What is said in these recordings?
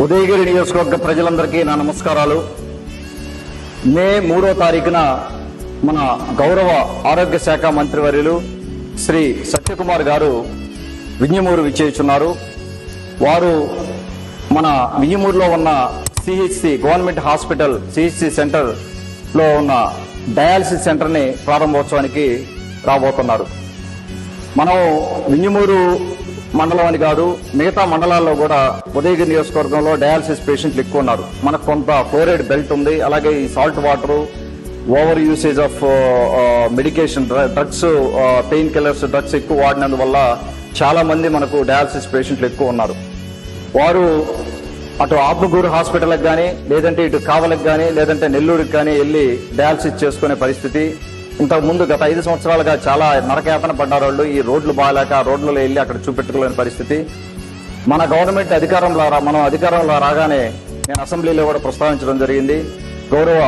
ఉదయగిరి నియోజకవర్గ ప్రజలందరికీ నా నమస్కారాలు. మే 3వ తారీఖున మన గౌరవ ఆరోగ్య శాఖ మంత్రివర్యులు శ్రీ సత్యకుమార్ గారు వింజమూరు విచ్చేస్తున్నారు. వారు మన వింజమూరులో ఉన్న సిహెచ్సి గవర్నమెంట్ హాస్పిటల్ సిహెచ్సి సెంటర్లో ఉన్న డయాలసిస్ సెంటర్ని ప్రారంభోత్సవానికి రాబోతున్నారు. మనం వింజమూరు మండలం అని కాదు, మిగతా మండలాల్లో కూడా ఉదయగిరి నియోజకవర్గంలో డయాలసిస్ పేషెంట్లు ఎక్కువ ఉన్నారు. మనకు కొంత ఫ్లోరైడ్ బెల్ట్ ఉంది, అలాగే ఈ salt water, over usage of medication, drugs, pain killers, drugs ఎక్కువ వాడినందువల్ల చాలా మంది మనకు డయాలసిస్ పేషెంట్లు ఎక్కువ ఉన్నారు. వారు అటు ఆత్మకూరు హాస్పిటల్కి కానీ, లేదంటే ఇటు కావలికి కానీ, లేదంటే నెల్లూరుకి కానీ వెళ్ళి డయాలసిస్ చేసుకునే పరిస్థితి. ఇంతకు ముందు గత 5 సంవత్సరాలుగా చాలా నరకయాతన పడ్డారు వాళ్ళు. ఈ రోడ్లు బాగాలేక రోడ్లలో వెళ్ళి అక్కడ చూపెట్టుకోలేని పరిస్థితి. మన గవర్నమెంట్ మనం అధికారంలో రాగానే నేను అసెంబ్లీలో కూడా ప్రస్తావించడం జరిగింది. గౌరవ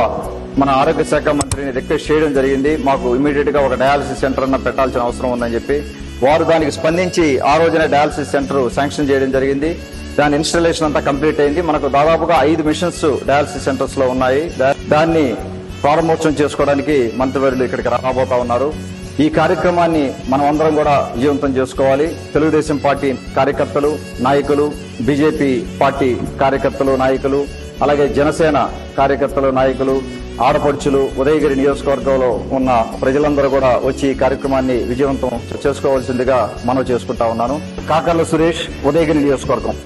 మన ఆరోగ్య శాఖ మంత్రిని రిక్వెస్ట్ చేయడం జరిగింది, మాకు ఇమీడియట్ గా ఒక డయాలసిస్ సెంటర్ అన్న పెట్టాల్సిన అవసరం ఉందని చెప్పి. వారు దానికి స్పందించి ఆ రోజున డయాలసిస్ సెంటర్ శాంక్షన్ చేయడం జరిగింది. దాని ఇన్స్టాలేషన్ అంతా కంప్లీట్ అయింది. మనకు దాదాపుగా 5 మిషన్స్ డయాలసిస్ సెంటర్స్ లో ఉన్నాయి. దాన్ని ప్రారంభోత్సవం చేసుకోవడానికి మంత్రివర్యులు ఇక్కడికి రాబోతా ఉన్నారు. ఈ కార్యక్రమాన్ని మనం అందరం కూడా విజయవంతం చేసుకోవాలి. తెలుగుదేశం పార్టీ కార్యకర్తలు, నాయకులు, బీజేపీ పార్టీ కార్యకర్తలు, నాయకులు, అలాగే జనసేన కార్యకర్తలు, నాయకులు, ఆడపడుచులు, ఉదయగిరి నియోజకవర్గంలో ఉన్న ప్రజలందరూ కూడా వచ్చి ఈ కార్యక్రమాన్ని విజయవంతం చేసుకోవాల్సిందిగా మనవి చేసుకుంటా ఉన్నాను. కాకర్ల సురేష్, ఉదయగిరి నియోజకవర్గం.